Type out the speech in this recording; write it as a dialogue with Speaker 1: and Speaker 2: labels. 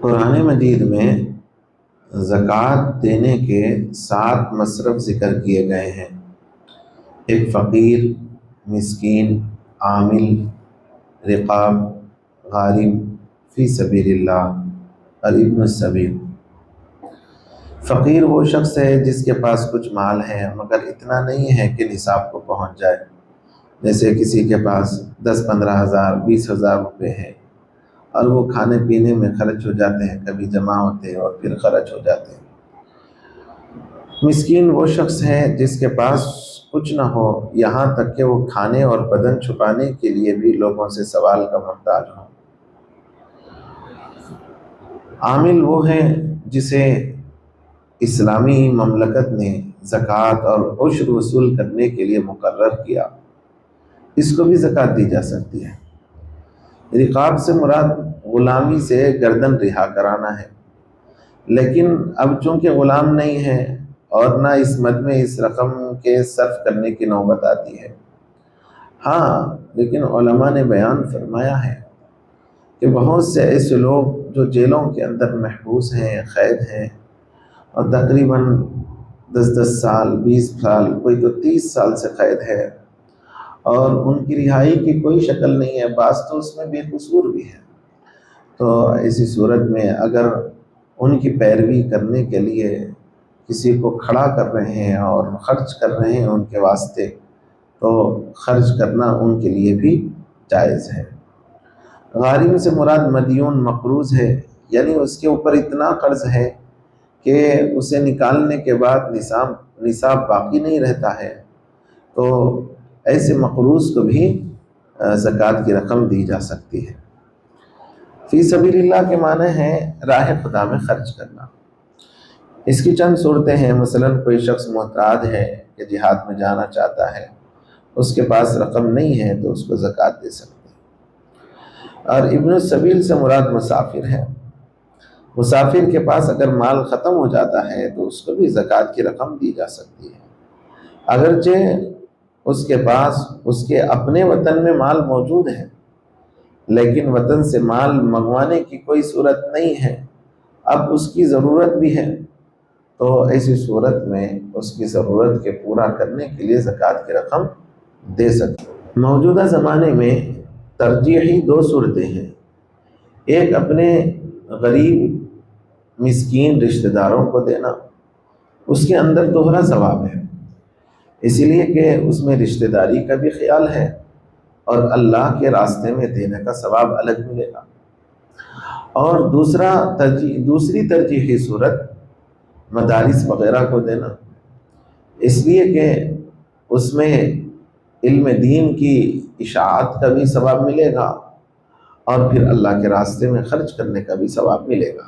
Speaker 1: قرآن مجید میں زکوٰۃ دینے کے 7 مصرف ذکر کیے گئے ہیں۔ ایک فقیر، مسکین، عامل، رقاب، غارم، فی سبیل اللہ اور ابن السبیل۔ فقیر وہ شخص ہے جس کے پاس کچھ مال ہے مگر اتنا نہیں ہے کہ نصاب کو پہنچ جائے، جیسے کسی کے پاس 10-15 ہزار 20 ہزار روپے ہیں اور وہ کھانے پینے میں خرچ ہو جاتے ہیں، کبھی جمع ہوتے ہیں اور پھر خرچ ہو جاتے ہیں۔ مسکین وہ شخص ہے جس کے پاس کچھ نہ ہو، یہاں تک کہ وہ کھانے اور بدن چھپانے کے لیے بھی لوگوں سے سوال کا محتاج ہو۔ عامل وہ ہے جسے اسلامی مملکت نے زکوٰۃ اور عشر وصول کرنے کے لیے مقرر کیا، اس کو بھی زکوٰۃ دی جا سکتی ہے۔ رقاب سے مراد غلامی سے گردن رہا کرانا ہے، لیکن اب چونکہ غلام نہیں ہے اور نہ اس مد میں اس رقم کے صرف کرنے کی نوبت آتی ہے۔ ہاں، لیکن علماء نے بیان فرمایا ہے کہ بہت سے ایسے لوگ جو جیلوں کے اندر محبوس ہیں، قید ہیں اور تقریباً 10 سال 20 سال، کوئی تو 30 سال سے قید ہے اور ان کی رہائی کی کوئی شکل نہیں ہے، بعض تو اس میں بے قصور بھی ہے۔ تو ایسی صورت میں اگر ان کی پیروی کرنے کے لیے کسی کو کھڑا کر رہے ہیں اور خرچ کر رہے ہیں ان کے واسطے، تو خرچ کرنا ان کے لیے بھی جائز ہے۔ غارم سے مراد مدیون مقروض ہے، یعنی اس کے اوپر اتنا قرض ہے کہ اسے نکالنے کے بعد نصاب باقی نہیں رہتا ہے، تو ایسے مقروض کو بھی زکوٰۃ کی رقم دی جا سکتی ہے۔ فی سبیل اللہ کے معنی ہے راہ خدا میں خرچ کرنا۔ اس کی چند صورتیں ہیں، مثلاً کوئی شخص محتاج ہے کہ جہاد میں جانا چاہتا ہے، اس کے پاس رقم نہیں ہے تو اس کو زکوٰۃ دے سکتے ہیں۔ اور ابن السبیل سے مراد مسافر ہے۔ مسافر کے پاس اگر مال ختم ہو جاتا ہے تو اس کو بھی زکوٰۃ کی رقم دی جا سکتی ہے، اگرچہ اس کے پاس اس کے اپنے وطن میں مال موجود ہے، لیکن وطن سے مال منگوانے کی کوئی صورت نہیں ہے، اب اس کی ضرورت بھی ہے، تو ایسی صورت میں اس کی ضرورت کے پورا کرنے کے لیے زکوٰۃ کی رقم دے سکتے۔ موجودہ زمانے میں ترجیحی 2 صورتیں ہیں۔ ایک اپنے غریب مسکین رشتہ داروں کو دینا، اس کے اندر دوہرا ثواب ہے، اس لیے کہ اس میں رشتہ داری کا بھی خیال ہے اور اللہ کے راستے میں دینے کا ثواب الگ ملے گا۔ اور دوسری ترجیحی صورت مدارس وغیرہ کو دینا، اس لیے کہ اس میں علم دین کی اشاعت کا بھی ثواب ملے گا اور پھر اللہ کے راستے میں خرچ کرنے کا بھی ثواب ملے گا۔